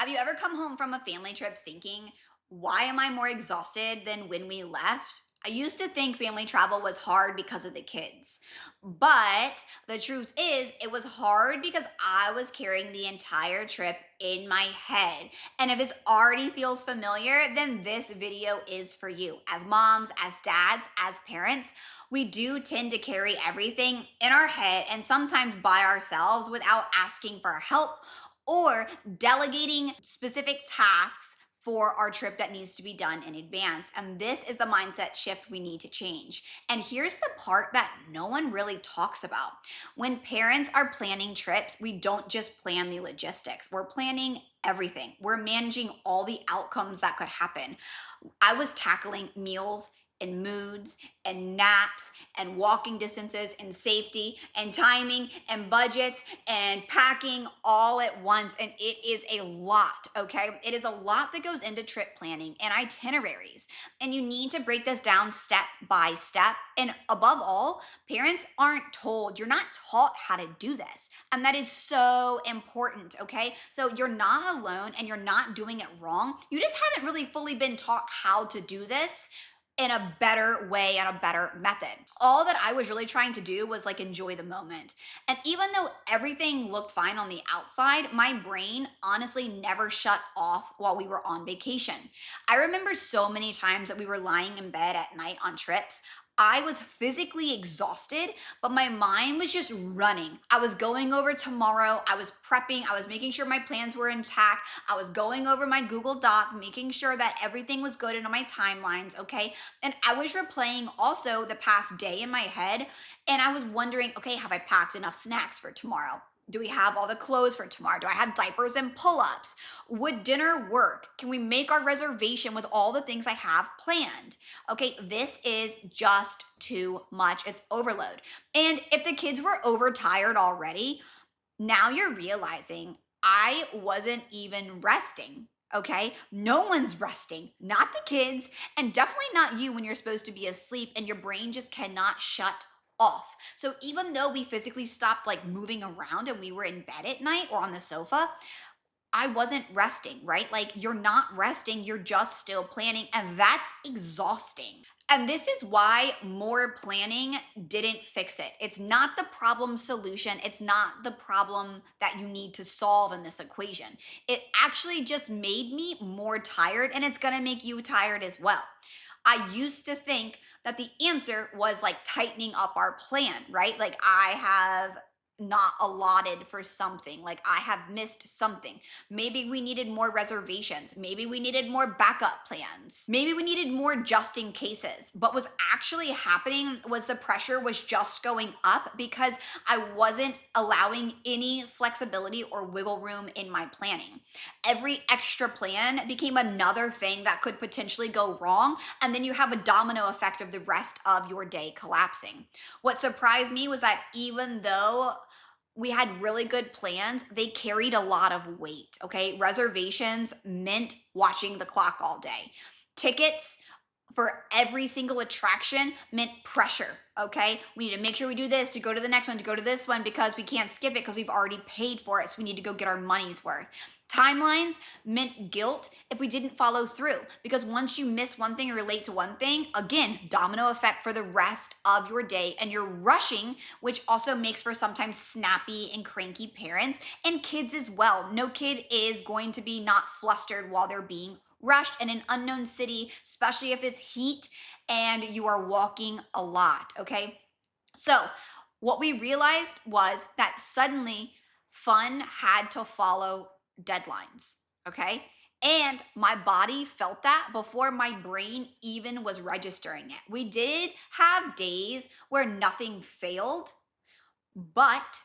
Have you ever come home from a family trip thinking, why am I more exhausted than when we left? I used to think family travel was hard because of the kids. But the truth is, it was hard because I was carrying the entire trip in my head. And if this already feels familiar, then this video is for you. As moms, as dads, as parents, we do tend to carry everything in our head and sometimes by ourselves without asking for help or delegating specific tasks for our trip that needs to be done in advance. And this is the mindset shift we need to change. And here's the part that no one really talks about. When parents are planning trips, we don't just plan the logistics, we're planning everything. We're managing all the outcomes that could happen. I was tackling meals and moods and naps and walking distances and safety and timing and budgets and packing all at once. And it is a lot, okay? It is a lot that goes into trip planning and itineraries. And you need to break this down step by step. And above all, parents aren't told, you're not taught how to do this. And that is so important, okay? So you're not alone and you're not doing it wrong. You just haven't really fully been taught how to do this in a better way and a better method. All that I was really trying to do was like enjoy the moment. And even though everything looked fine on the outside, my brain honestly never shut off while we were on vacation. I remember so many times that we were lying in bed at night on trips. I was physically exhausted, but my mind was just running. I was going over tomorrow. I was prepping. I was making sure my plans were intact. I was going over my Google Doc, making sure that everything was good in my timelines, okay? And I was replaying also the past day in my head, and I was wondering, okay, have I packed enough snacks for tomorrow? Do we have all the clothes for tomorrow? Do I have diapers and pull ups? Would dinner work? Can we make our reservation with all the things I have planned? Okay, this is just too much. It's overload. And if the kids were overtired already, now you're realizing I wasn't even resting. Okay, no one's resting, not the kids, and definitely not you when you're supposed to be asleep and your brain just cannot shut off. So even though we physically stopped like moving around and we were in bed at night or on the sofa, I wasn't resting, right? Like you're not resting, you're just still planning, and that's exhausting. And this is why more planning didn't fix it. It's not the problem solution. It's not the problem that you need to solve in this equation. It actually just made me more tired, and it's gonna make you tired as well. I used to think that the answer was like tightening up our plan, right? Like I have not allotted for something, like I have missed something. Maybe we needed more reservations. Maybe we needed more backup plans. Maybe we needed more just in cases. What was actually happening was the pressure was just going up because I wasn't allowing any flexibility or wiggle room in my planning. Every extra plan became another thing that could potentially go wrong. And then you have a domino effect of the rest of your day collapsing. What surprised me was that even though we had really good plans, they carried a lot of weight. Okay. Reservations meant watching the clock all day. Tickets for every single attraction meant pressure. Okay. We need to make sure we do this to go to the next one, to go to this one, because we can't skip it because we've already paid for it. So we need to go get our money's worth. Timelines meant guilt if we didn't follow through, because once you miss one thing or relate to one thing, again, domino effect for the rest of your day, and you're rushing, which also makes for sometimes snappy and cranky parents and kids as well. No kid is going to be not flustered while they're being rushed in an unknown city, especially if it's heat and you are walking a lot, okay? So, what we realized was that suddenly fun had to follow deadlines, okay? And my body felt that before my brain even was registering it. We did have days where nothing failed, but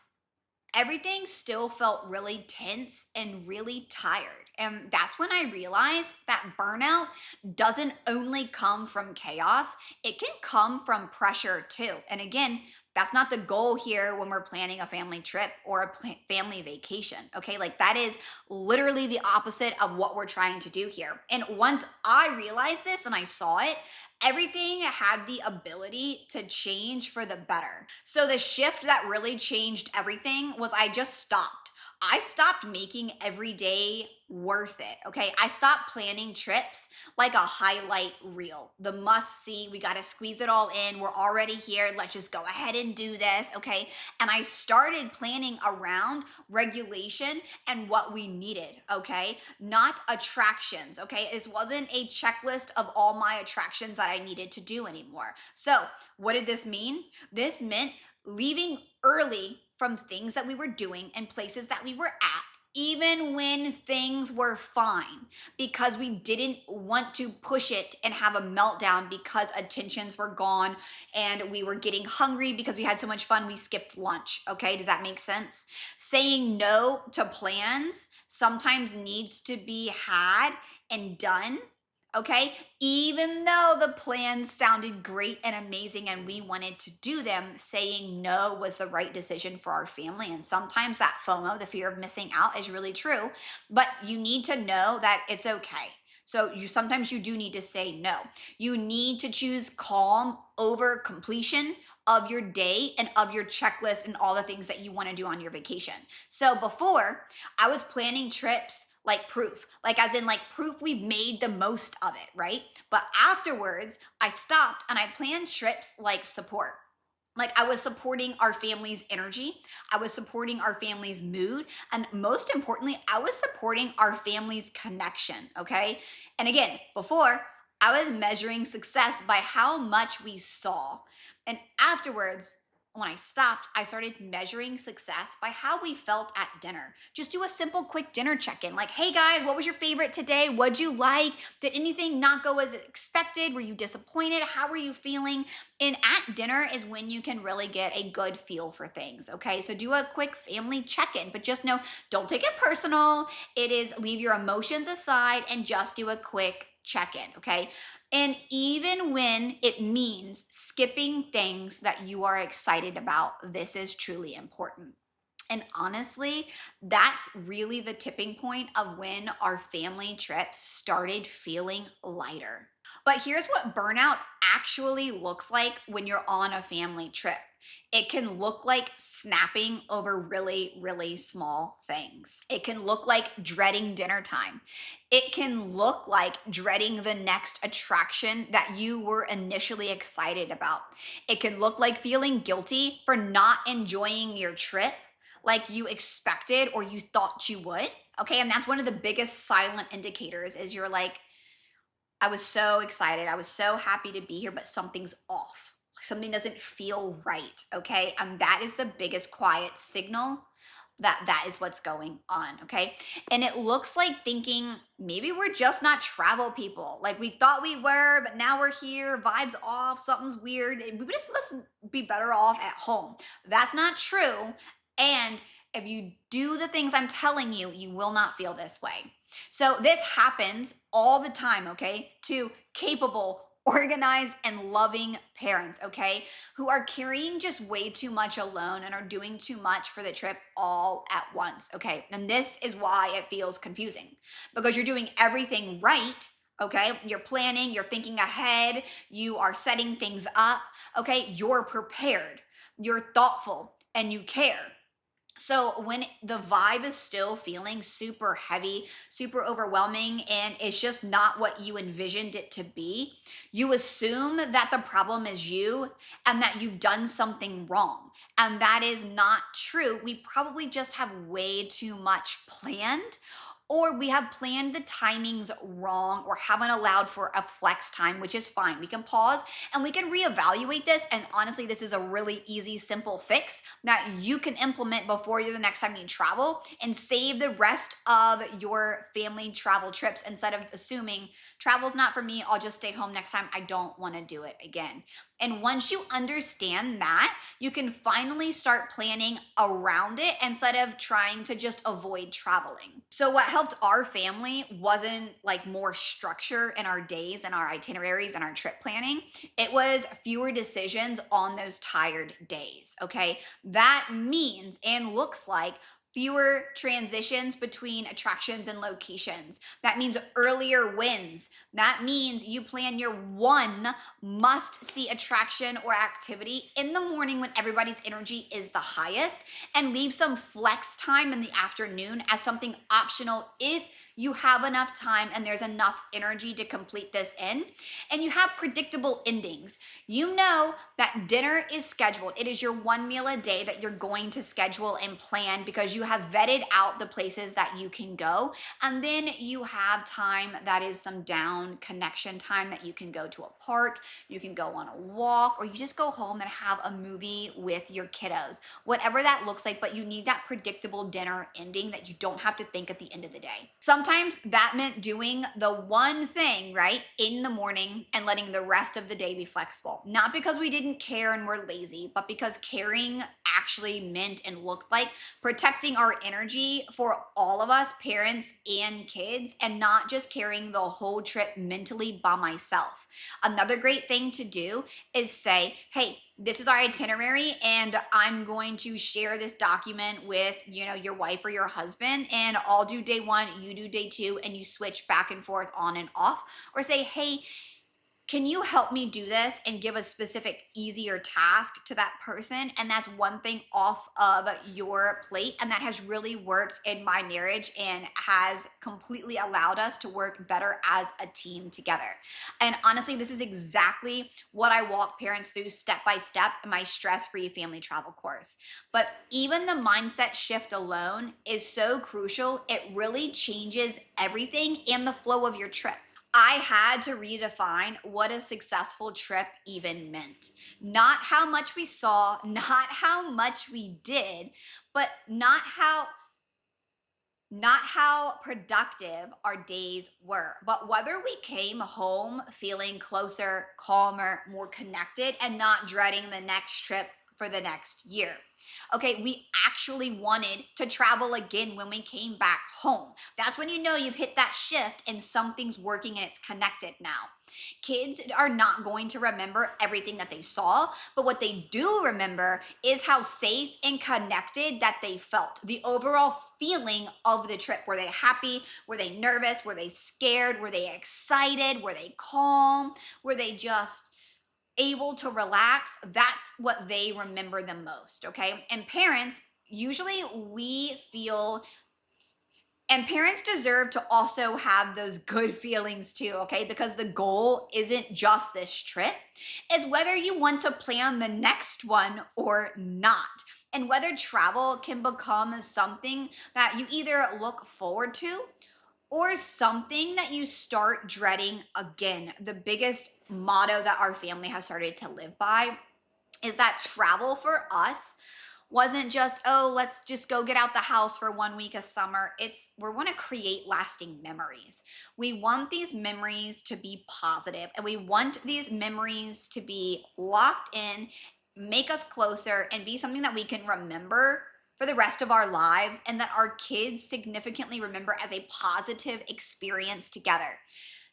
everything still felt really tense and really tired. And that's when I realized that burnout doesn't only come from chaos, it can come from pressure too. And again, that's not the goal here when we're planning a family trip or a family vacation. Okay. Like that is literally the opposite of what we're trying to do here. And once I realized this and I saw it, everything had the ability to change for the better. So the shift that really changed everything was I just stopped. I stopped making every day worth it. Okay. I stopped planning trips like a highlight reel, the must see. We got to squeeze it all in. We're already here. Let's just go ahead and do this. Okay. And I started planning around regulation and what we needed. Okay. Not attractions. Okay. This wasn't a checklist of all my attractions that I needed to do anymore. So, what did this mean? This meant leaving early from things that we were doing and places that we were at, even when things were fine, because we didn't want to push it and have a meltdown because attentions were gone and we were getting hungry because we had so much fun we skipped lunch. Okay, does that make sense? Saying no to plans sometimes needs to be had and done. Okay, even though the plans sounded great and amazing and we wanted to do them, saying no was the right decision for our family. And sometimes that FOMO, the fear of missing out, is really true, but you need to know that it's okay. So you sometimes you do need to say no. You need to choose calm over completion of your day and of your checklist and all the things that you want to do on your vacation. So before, I was planning trips like proof, like as in like proof we made the most of it, right? But afterwards, I stopped and I planned trips like support. Like I was supporting our family's energy, I was supporting our family's mood, and most importantly, I was supporting our family's connection, okay? And again, before, I was measuring success by how much we saw. And afterwards, when I stopped, I started measuring success by how we felt at dinner. Just do a simple, quick dinner check in like, hey guys, what was your favorite today? What'd you like? Did anything not go as expected? Were you disappointed? How were you feeling? And at dinner is when you can really get a good feel for things. Okay. So do a quick family check in, but just know don't take it personal. It is leave your emotions aside and just do a quick check in. Okay. And even when it means skipping things that you are excited about, this is truly important. And honestly, that's really the tipping point of when our family trips started feeling lighter. But here's what burnout actually looks like when you're on a family trip. It can look like snapping over really, really small things. It can look like dreading dinner time. It can look like dreading the next attraction that you were initially excited about. It can look like feeling guilty for not enjoying your trip like you expected or you thought you would. Okay. And that's one of the biggest silent indicators is you're like, I was so excited. I was so happy to be here, but something's off. Something doesn't feel right. Okay. And that is the biggest quiet signal that that is what's going on. Okay. And it looks like thinking maybe we're just not travel people. Like we thought we were, but now we're here. Vibes off. Something's weird. We just must be better off at home. That's not true. And if you do the things I'm telling you, you will not feel this way. So this happens all the time, okay, to capable, organized, and loving parents, okay, who are carrying just way too much alone and are doing too much for the trip all at once, okay? And this is why it feels confusing because you're doing everything right. Okay, you're planning, you're thinking ahead, you are setting things up, okay, you're prepared, you're thoughtful, and you care. So when the vibe is still feeling super heavy, super overwhelming, and it's just not what you envisioned it to be, you assume that the problem is you and that you've done something wrong. And that is not true. We probably just have way too much planned, or we have planned the timings wrong or haven't allowed for a flex time, which is fine. We can pause and we can reevaluate this. And honestly, this is a really easy, simple fix that you can implement before the next time you travel and save the rest of your family travel trips instead of assuming travel's not for me. I'll just stay home next time. I don't want to do it again. And once you understand that, you can finally start planning around it instead of trying to just avoid traveling. So, what helped our family wasn't like more structure in our days and our itineraries and our trip planning. It was fewer decisions on those tired days. Okay. That means and looks like fewer transitions between attractions and locations. That means earlier wins. That means you plan your one must see attraction or activity in the morning when everybody's energy is the highest and leave some flex time in the afternoon as something optional if you have enough time and there's enough energy to complete this in, and you have predictable endings. You know that dinner is scheduled. It is your one meal a day that you're going to schedule and plan because you have vetted out the places that you can go. And then you have time that is some down connection time that you can go to a park, you can go on a walk, or you just go home and have a movie with your kiddos, whatever that looks like. But you need that predictable dinner ending that you don't have to think at the end of the day. Sometimes that meant doing the one thing, right, in the morning and letting the rest of the day be flexible. Not because we didn't care and we're lazy, but because caring actually meant and looked like protecting our energy for all of us, parents and kids, and not just carrying the whole trip mentally by myself. Another great thing to do is say, hey, this is our itinerary and I'm going to share this document with, your wife or your husband, and I'll do day one, you do day two, and you switch back and forth on and off. Or say, hey, can you help me do this, and give a specific easier task to that person? And that's one thing off of your plate. And that has really worked in my marriage and has completely allowed us to work better as a team together. And honestly, this is exactly what I walk parents through step by step in my stress-free family travel course. But even the mindset shift alone is so crucial. It really changes everything and the flow of your trip. I had to redefine what a successful trip even meant. Not how much we saw, not how much we did, but not how productive our days were, but whether we came home feeling closer, calmer, more connected, and not dreading the next trip for the next year. Okay, we actually wanted to travel again when we came back home. That's when you know you've hit that shift and something's working and it's connected now. Kids are not going to remember everything that they saw, but what they do remember is how safe and connected that they felt. The overall feeling of the trip. Were they happy? Were they nervous? Were they scared? Were they excited? Were they calm? Were they just able to relax? That's what they remember the most, okay? And parents, usually we feel, and parents deserve to also have those good feelings too, okay? Because the goal isn't just this trip, it's whether you want to plan the next one or not. And whether travel can become something that you either look forward to or something that you start dreading again. The biggest motto that our family has started to live by is that travel for us wasn't just, oh, let's just go get out the house for 1 week of summer. It's we want to create lasting memories. We want these memories to be positive, and we want these memories to be locked in, make us closer, and be something that we can remember for the rest of our lives, and that our kids significantly remember as a positive experience together.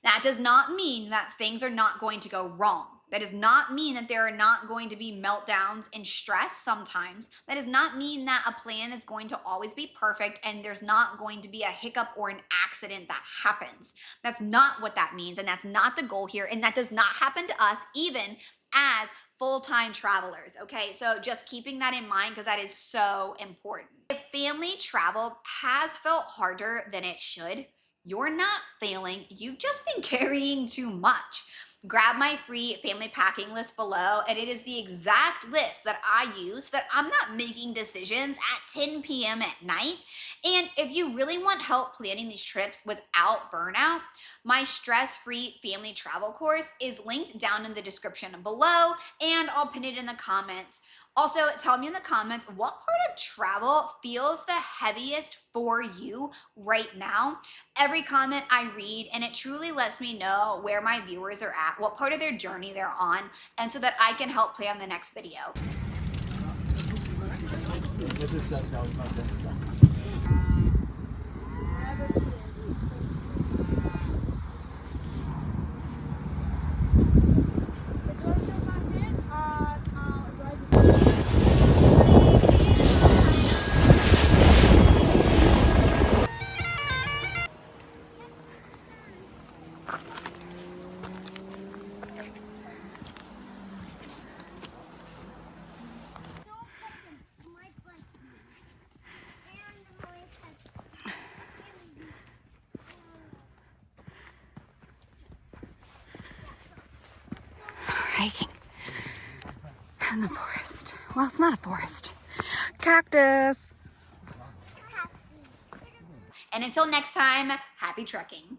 That does not mean that things are not going to go wrong. That does not mean that there are not going to be meltdowns and stress sometimes. That does not mean that a plan is going to always be perfect and there's not going to be a hiccup or an accident that happens. That's not what that means, and that's not the goal here, and that does not happen to us even as full-time travelers, okay? So just keeping that in mind, because that is so important. If family travel has felt harder than it should, you're not failing. You've just been carrying too much. Grab my free family packing list below, and it is the exact list that I use so that I'm not making decisions at 10 p.m. at night. And if you really want help planning these trips without burnout, my stress-free family travel course is linked down in the description below, and I'll pin it in the comments. Also, tell me in the comments what part of travel feels the heaviest for you right now. Every comment I read, and it truly lets me know where my viewers are at, what part of their journey they're on, and so that I can help plan the next video. hiking in the forest. Well, it's not a forest. Cactus. And until next time, happy trekking.